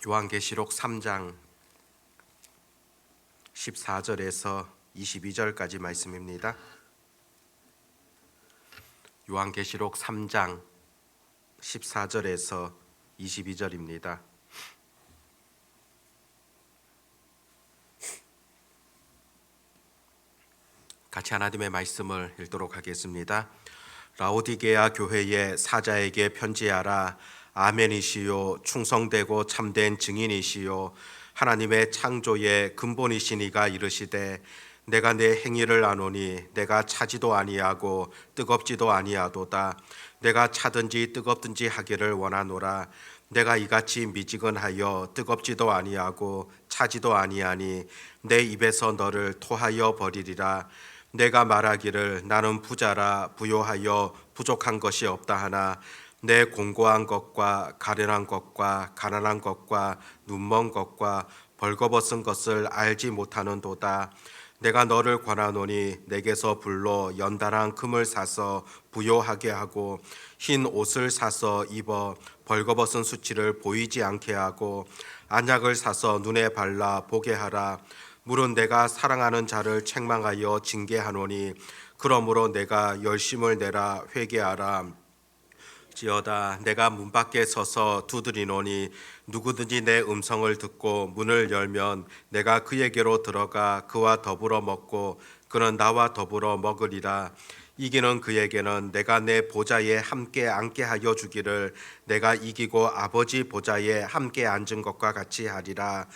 요한계시록 3장 14절에서 22절까지 말씀입니다. 요한계시록 3장 14절에서 22절입니다. 같이 하나님의 말씀을 읽도록 하겠습니다. 라오디게아 교회의 사자에게 편지하라. 아멘이시요 충성되고 참된 증인이시요 하나님의 창조의 근본이시니가 이르시되 내가 내 행위를 아노니 내가 차지도 아니하고 뜨겁지도 아니하도다. 내가 차든지 뜨겁든지 하기를 원하노라. 내가 이같이 미지근하여 뜨겁지도 아니하고 차지도 아니하니 내 입에서 너를 토하여 버리리라. 내가 말하기를 나는 부자라 부요하여 부족한 것이 없다 하나 내 공고한 것과 가련한 것과 가난한 것과 눈먼 것과 벌거벗은 것을 알지 못하는도다. 내가 너를 권하노니 내게서 불로 연단한 금을 사서 부요하게 하고 흰 옷을 사서 입어 벌거벗은 수치를 보이지 않게 하고 안약을 사서 눈에 발라 보게 하라. 물은 내가 사랑하는 자를 책망하여 징계하노니 그러므로 내가 열심을 내라 회개하라. 지어다 내가 문 밖에 서서 두드리노니 누구든지 내 음성을 듣고 문을 열면 내가 그에게로 들어가 그와 더불어 먹고 그는 나와 더불어 먹으리라. 이기는 그에게는 내가 내 보좌에 함께 앉게 하여 주기를 내가 이기고 아버지 보좌에 함께 앉은 것과 같이 하리라.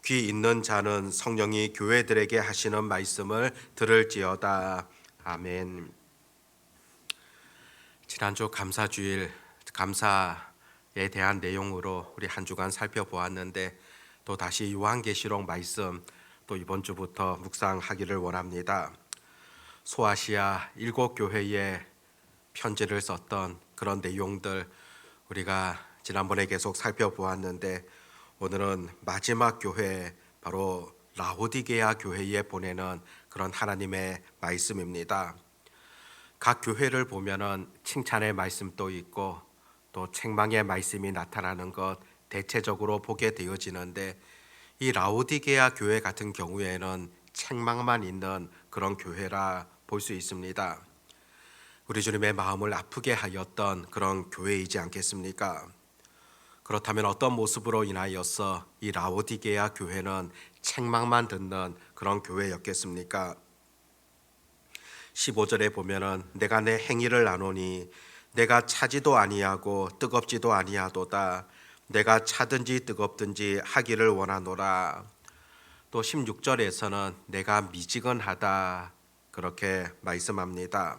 귀 있는 자는 성령이 교회들에게 하시는 말씀을 들을지어다. 아멘. 지난주 감사주일 감사에 대한 내용으로 우리 한 주간 살펴보았는데 또 다시 요한계시록 말씀 또 이번 주부터 묵상하기를 원합니다. 소아시아 7교회에 편지를 썼던 그런 내용들 우리가 지난번에 계속 살펴보았는데 오늘은 마지막 교회 바로 라오디게아 교회에 보내는 그런 하나님의 말씀입니다. 각 교회를 보면은 칭찬의 말씀도 있고 또 책망의 말씀이 나타나는 것 대체적으로 보게 되어지는데 이 라오디게아 교회 같은 경우에는 책망만 있는 그런 교회라 볼 수 있습니다. 우리 주님의 마음을 아프게 하였던 그런 교회이지 않겠습니까? 그렇다면 어떤 모습으로 인하여서 이 라오디게아 교회는 책망만 듣는 그런 교회였겠습니까? 15절에 보면은 내가 내 행위를 아노니 내가 차지도 아니하고 뜨겁지도 아니하도다. 내가 차든지 뜨겁든지 하기를 원하노라. 또 16절에서는 내가 미지근하다 그렇게 말씀합니다.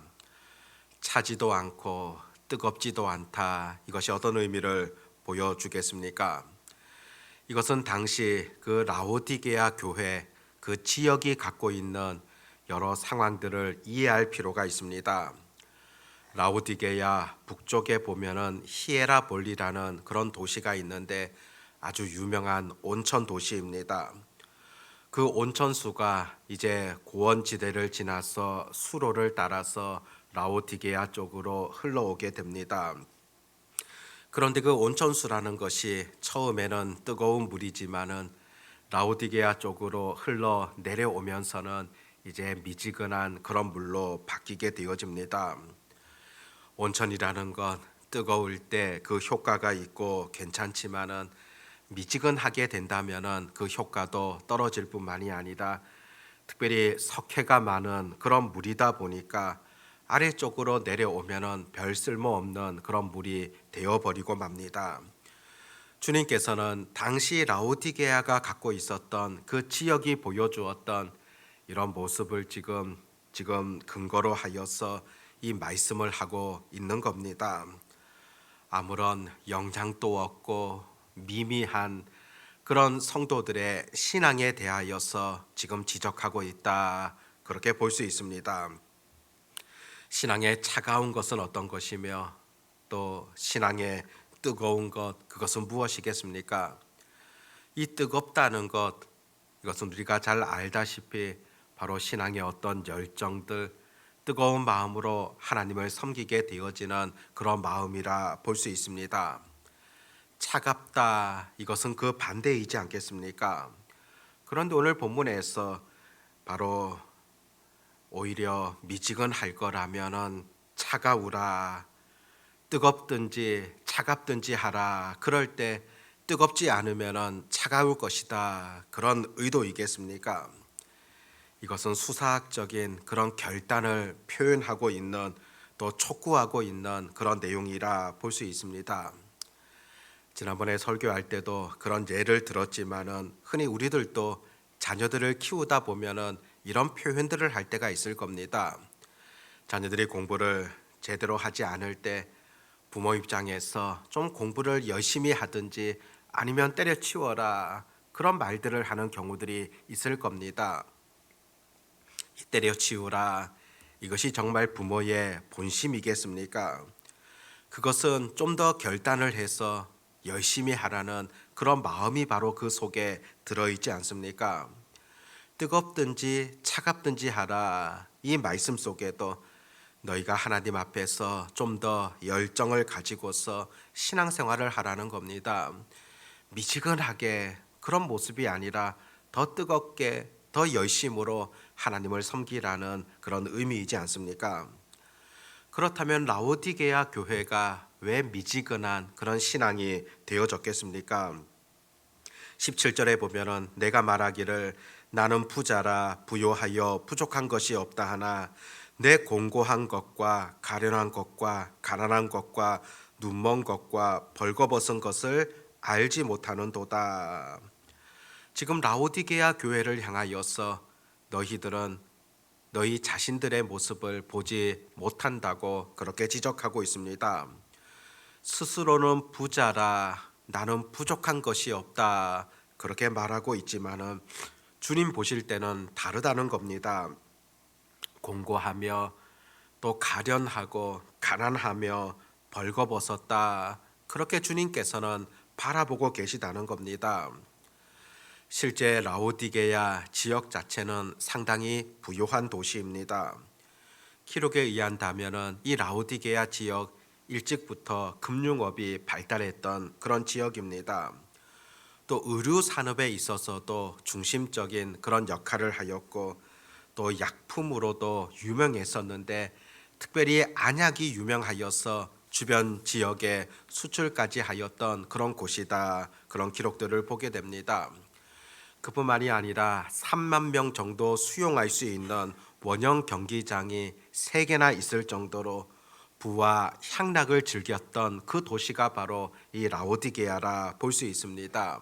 차지도 않고 뜨겁지도 않다. 이것이 어떤 의미를 보여주겠습니까? 이것은 당시 그 라오디게아 교회 그 지역이 갖고 있는 여러 상황들을 이해할 필요가 있습니다. 라오디게아 북쪽에 보면은 히에라볼리라는 그런 도시가 있는데 아주 유명한 온천 도시입니다. 그 온천수가 이제 고원지대를 지나서 수로를 따라서 라오디게아 쪽으로 흘러오게 됩니다. 그런데 그 온천수라는 것이 처음에는 뜨거운 물이지만은 라오디게아 쪽으로 흘러 내려오면서는 이제 미지근한 그런 물로 바뀌게 되어집니다. 온천이라는 것 뜨거울 때 그 효과가 있고 괜찮지만은 미지근하게 된다면은 그 효과도 떨어질 뿐만이 아니라 특별히 석회가 많은 그런 물이다 보니까 아래쪽으로 내려오면은 별 쓸모 없는 그런 물이 되어버리고 맙니다. 주님께서는 당시 라오디게아가 갖고 있었던 그 지역이 보여주었던 이런 모습을 지금 근거로 하여서 이 말씀을 하고 있는 겁니다. 아무런 영향도 없고 미미한 그런 성도들의 신앙에 대하여서 지금 지적하고 있다 그렇게 볼 수 있습니다. 신앙의 차가운 것은 어떤 것이며 또 신앙의 뜨거운 것 그것은 무엇이겠습니까? 이 뜨겁다는 것 이것은 우리가 잘 알다시피 바로 신앙의 어떤 열정들 뜨거운 마음으로 하나님을 섬기게 되어지는 그런 마음이라 볼 수 있습니다. 차갑다, 이것은 그 반대이지 않겠습니까? 그런데 오늘 본문에서 바로 오히려 미지근할 거라면은 차가우라, 뜨겁든지 차갑든지 하라. 그럴 때 뜨겁지 않으면은 차가울 것이다, 그런 의도이겠습니까? 이것은 수사학적인 그런 결단을 표현하고 있는, 또 촉구하고 있는 그런 내용이라 볼 수 있습니다. 지난번에 설교할 때도 그런 예를 들었지만은 흔히 우리들도 자녀들을 키우다 보면은 이런 표현들을 할 때가 있을 겁니다. 자녀들이 공부를 제대로 하지 않을 때 부모 입장에서 좀 공부를 열심히 하든지 아니면 때려치워라, 그런 말들을 하는 경우들이 있을 겁니다. 이 때려치우라, 이것이 정말 부모의 본심이겠습니까? 그것은 좀 더 결단을 해서 열심히 하라는 그런 마음이 바로 그 속에 들어있지 않습니까? 뜨겁든지 차갑든지 하라, 이 말씀 속에도 너희가 하나님 앞에서 좀 더 열정을 가지고서 신앙생활을 하라는 겁니다. 미지근하게 그런 모습이 아니라 더 뜨겁게, 더 열심으로 하나님을 섬기라는 그런 의미이지 않습니까? 그렇다면 라오디게아 교회가 왜 미지근한 그런 신앙이 되어졌겠습니까? 17절에 보면은 내가 말하기를 나는 부자라 부요하여 부족한 것이 없다 하나 내 공고한 것과 가련한 것과 가난한 것과 눈먼 것과 벌거벗은 것을 알지 못하는도다. 지금 라오디게아 교회를 향하여서 너희들은 너희 자신들의 모습을 보지 못한다고 그렇게 지적하고 있습니다. 스스로는 부자라 나는 부족한 것이 없다, 그렇게 말하고 있지만은 주님 보실 때는 다르다는 겁니다. 공고하며 또 가련하고 가난하며 벌거벗었다, 그렇게 주님께서는 바라보고 계시다는 겁니다. 실제 라오디게아 지역 자체는 상당히 부유한 도시입니다. 기록에 의한다면은 이 라오디게아 지역 일찍부터 금융업이 발달했던 그런 지역입니다. 또 의류 산업에 있어서도 중심적인 그런 역할을 하였고 또 약품으로도 유명했었는데 특별히 안약이 유명하여서 주변 지역에 수출까지 하였던 그런 곳이다, 그런 기록들을 보게 됩니다. 그뿐만이 아니라 3만 명 정도 수용할 수 있는 원형 경기장이 3개나 있을 정도로 부와 향락을 즐겼던 그 도시가 바로 이 라오디게아라 볼 수 있습니다.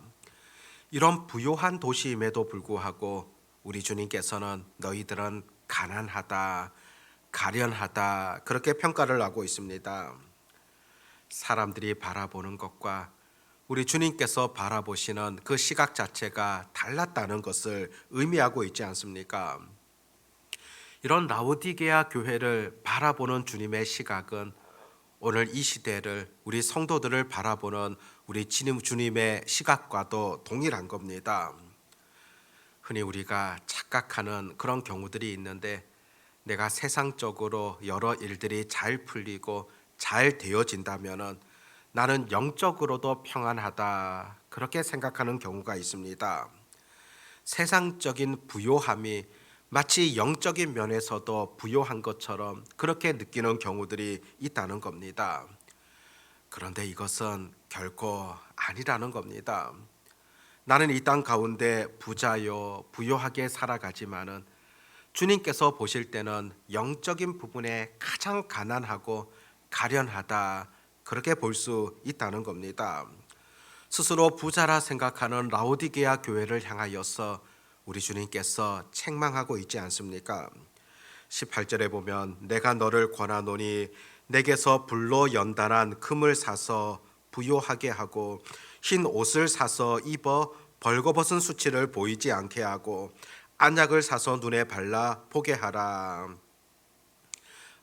이런 부요한 도시임에도 불구하고 우리 주님께서는 너희들은 가난하다, 가련하다, 그렇게 평가를 하고 있습니다. 사람들이 바라보는 것과 우리 주님께서 바라보시는 그 시각 자체가 달랐다는 것을 의미하고 있지 않습니까? 이런 라오디게아 교회를 바라보는 주님의 시각은 오늘 이 시대를, 우리 성도들을 바라보는 우리 주님의 시각과도 동일한 겁니다. 흔히 우리가 착각하는 그런 경우들이 있는데 내가 세상적으로 여러 일들이 잘 풀리고 잘 되어진다면은 나는 영적으로도 평안하다, 그렇게 생각하는 경우가 있습니다. 세상적인 부요함이 마치 영적인 면에서도 부요한 것처럼 그렇게 느끼는 경우들이 있다는 겁니다. 그런데 이것은 결코 아니라는 겁니다. 나는 이 땅 가운데 부자요 부요하게 살아가지만은 주님께서 보실 때는 영적인 부분에 가장 가난하고 가련하다, 그렇게 볼 수 있다는 겁니다. 스스로 부자라 생각하는 라오디게아 교회를 향하여서 우리 주님께서 책망하고 있지 않습니까? 18절에 보면 내가 너를 권하노니 내게서 불로 연단한 금을 사서 부요하게 하고 흰 옷을 사서 입어 벌거벗은 수치를 보이지 않게 하고 안약을 사서 눈에 발라 보게 하라.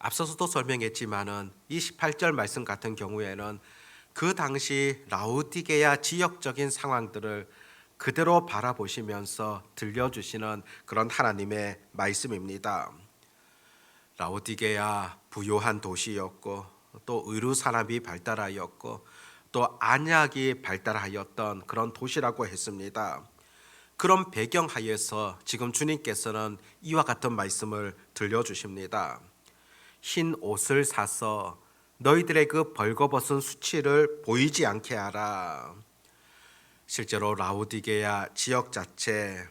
앞서서도 설명했지만은 이 18절 말씀 같은 경우에는 그 당시 라오디게아 지역적인 상황들을 그대로 바라보시면서 들려주시는 그런 하나님의 말씀입니다. 라오디게아 부요한 도시였고 또 의류 산업이 발달하였고 또 안약이 발달하였던 그런 도시라고 했습니다. 그런 배경 하에서 지금 주님께서는 이와 같은 말씀을 들려주십니다. 흰 옷을 사서 너희들의 그 벌거벗은 수치를 보이지 않게 하라. 실제로 라오디게아 지역 자체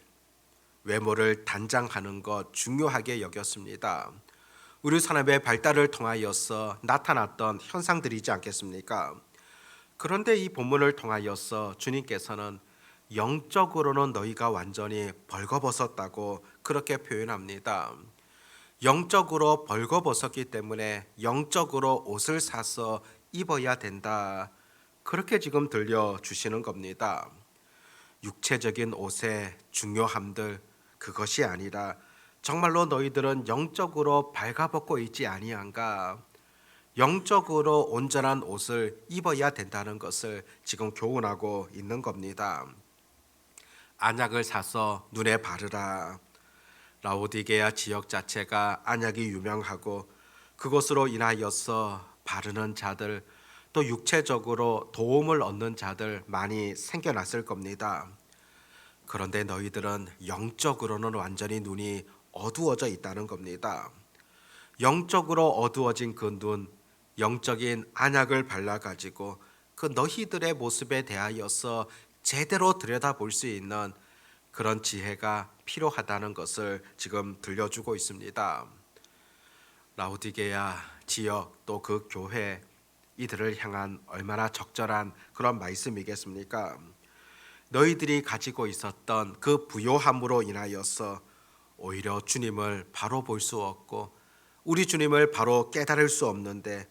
외모를 단장하는 것 중요하게 여겼습니다. 우리 사람의 발달을 통하여서 나타났던 현상들이지 않겠습니까? 그런데 이 본문을 통하여서 주님께서는 영적으로는 너희가 완전히 벌거벗었다고 그렇게 표현합니다. 영적으로 벌거벗었기 때문에 영적으로 옷을 사서 입어야 된다. 그렇게 지금 들려주시는 겁니다. 육체적인 옷의 중요함들 그것이 아니라 정말로 너희들은 영적으로 발가벗고 있지 아니한가? 영적으로 온전한 옷을 입어야 된다는 것을 지금 교훈하고 있는 겁니다. 안약을 사서 눈에 바르라. 라오디게아 지역 자체가 안약이 유명하고 그것으로 인하여서 바르는 자들 또 육체적으로 도움을 얻는 자들 많이 생겨났을 겁니다. 그런데 너희들은 영적으로는 완전히 눈이 어두워져 있다는 겁니다. 영적으로 어두워진 그 눈, 영적인 안약을 발라가지고 그 너희들의 모습에 대하여서 제대로 들여다볼 수 있는 그런 지혜가 필요하다는 것을 지금 들려주고 있습니다. 라오디게아 지역 또 그 교회 이들을 향한 얼마나 적절한 그런 말씀이겠습니까? 너희들이 가지고 있었던 그 부요함으로 인하여서 오히려 주님을 바로 볼 수 없고 우리 주님을 바로 깨달을 수 없는데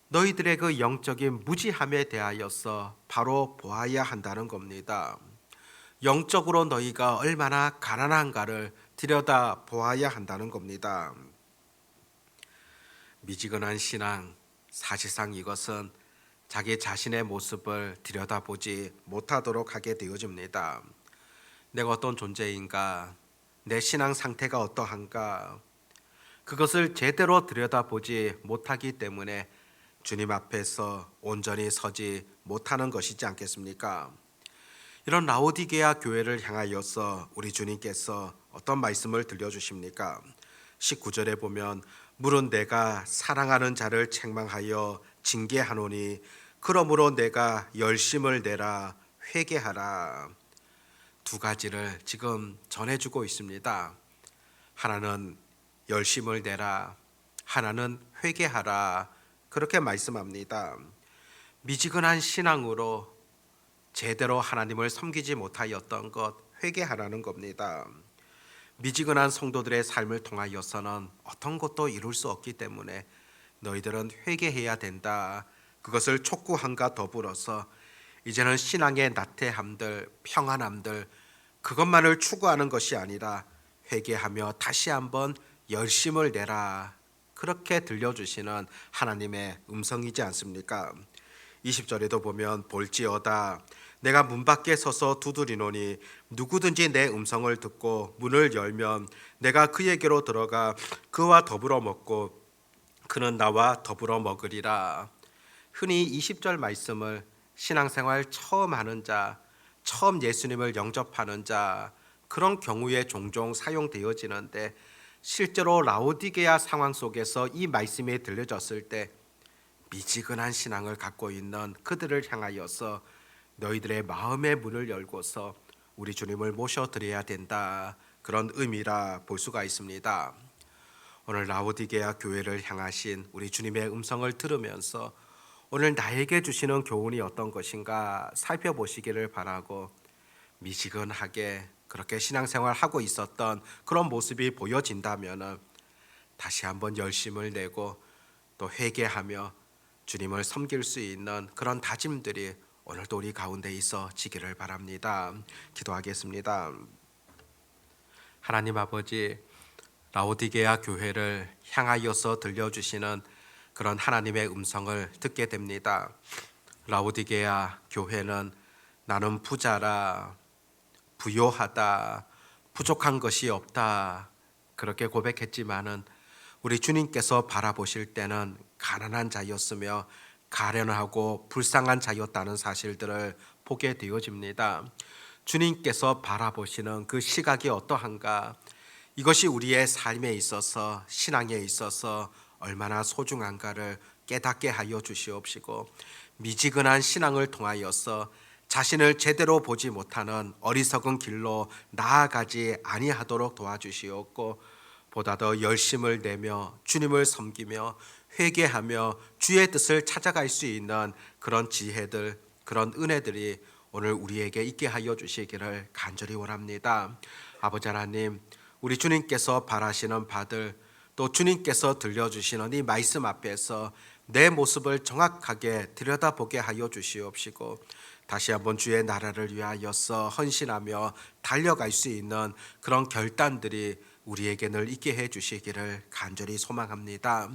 너희들의 그 영적인 무지함에 대하여서 바로 보아야 한다는 겁니다. 영적으로 너희가 얼마나 가난한가를 들여다 보아야 한다는 겁니다. 미지근한 신앙, 사실상 이것은 자기 자신의 모습을 들여다보지 못하도록 하게 되어집니다. 내가 어떤 존재인가, 내 신앙 상태가 어떠한가, 그것을 제대로 들여다보지 못하기 때문에 주님 앞에서 온전히 서지 못하는 것이지 않겠습니까? 이런 라오디게아 교회를 향하여서 우리 주님께서 어떤 말씀을 들려주십니까? 19절에 보면 물은 내가 사랑하는 자를 책망하여 징계하노니 그러므로 내가 열심을 내라 회개하라. 두 가지를 지금 전해주고 있습니다. 하나는 열심을 내라, 하나는 회개하라. 그렇게 말씀합니다. 미지근한 신앙으로 제대로 하나님을 섬기지 못하였던 것 회개하라는 겁니다. 미지근한 성도들의 삶을 통하여서는 어떤 것도 이룰 수 없기 때문에 너희들은 회개해야 된다. 그것을 촉구함과 더불어서 이제는 신앙의 나태함들, 평안함들 그것만을 추구하는 것이 아니라 회개하며 다시 한번 열심을 내라. 그렇게 들려주시는 하나님의 음성이지 않습니까? 20절에도 보면 볼지어다 내가 문 밖에 서서 두드리노니 누구든지 내 음성을 듣고 문을 열면 내가 그에게로 들어가 그와 더불어 먹고 그는 나와 더불어 먹으리라. 흔히 20절 말씀을 신앙생활 처음 하는 자, 처음 예수님을 영접하는 자 그런 경우에 종종 사용되어지는데 실제로 라오디게아 상황 속에서 이 말씀이 들려졌을 때 미지근한 신앙을 갖고 있는 그들을 향하여서 너희들의 마음의 문을 열고서 우리 주님을 모셔드려야 된다. 그런 의미라 볼 수가 있습니다. 오늘 라오디게아 교회를 향하신 우리 주님의 음성을 들으면서 오늘 나에게 주시는 교훈이 어떤 것인가 살펴보시기를 바라고 미지근하게 그렇게 신앙생활 하고 있었던 그런 모습이 보여진다면 다시 한번 열심을 내고 또 회개하며 주님을 섬길 수 있는 그런 다짐들이 오늘도 우리 가운데 있어 지기를 바랍니다. 기도하겠습니다. 하나님 아버지, 라오디게아 교회를 향하여서 들려주시는 그런 하나님의 음성을 듣게 됩니다. 라오디게아 교회는 나는 부자라, 부요하다, 부족한 것이 없다 그렇게 고백했지만은 우리 주님께서 바라보실 때는 가난한 자였으며 가련하고 불쌍한 자였다는 사실들을 보게 되어집니다. 주님께서 바라보시는 그 시각이 어떠한가? 이것이 우리의 삶에 있어서 신앙에 있어서 얼마나 소중한가를 깨닫게 하여 주시옵시고, 미지근한 신앙을 통하여서 자신을 제대로 보지 못하는 어리석은 길로 나아가지 아니하도록 도와주시옵고, 보다 더 열심을 내며 주님을 섬기며 회개하며 주의 뜻을 찾아갈 수 있는 그런 지혜들, 그런 은혜들이 오늘 우리에게 있게 하여 주시기를 간절히 원합니다. 아버지 하나님, 우리 주님께서 바라시는 바들, 또 주님께서 들려주시는 이 말씀 앞에서 내 모습을 정확하게 들여다보게 하여 주시옵시고, 다시 한번 주의 나라를 위하여서 헌신하며 달려갈 수 있는 그런 결단들이 우리에게 늘 있게 해 주시기를 간절히 소망합니다.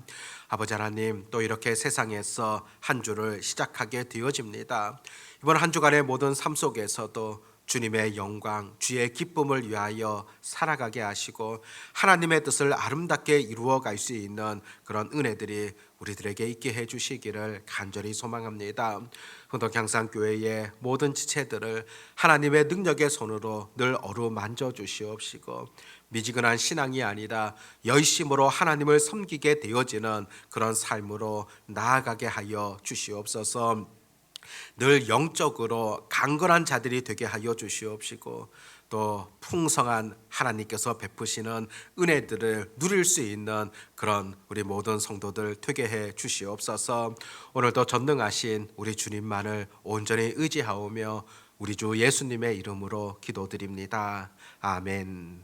아버지 하나님, 또 이렇게 세상에서 한 주를 시작하게 되어집니다. 이번 한 주간의 모든 삶 속에서도 주님의 영광, 주의 기쁨을 위하여 살아가게 하시고 하나님의 뜻을 아름답게 이루어 갈 수 있는 그런 은혜들이 우리들에게 있게 해 주시기를 간절히 소망합니다. 흥덕향상교회의 모든 지체들을 하나님의 능력의 손으로 늘 어루만져 주시옵시고, 미지근한 신앙이 아니라 열심으로 하나님을 섬기게 되어지는 그런 삶으로 나아가게 하여 주시옵소서. 늘 영적으로 강건한 자들이 되게 하여 주시옵시고, 또 풍성한 하나님께서 베푸시는 은혜들을 누릴 수 있는 그런 우리 모든 성도들 되게 해 주시옵소서. 오늘도 전능하신 우리 주님만을 온전히 의지하오며 우리 주 예수님의 이름으로 기도드립니다. 아멘.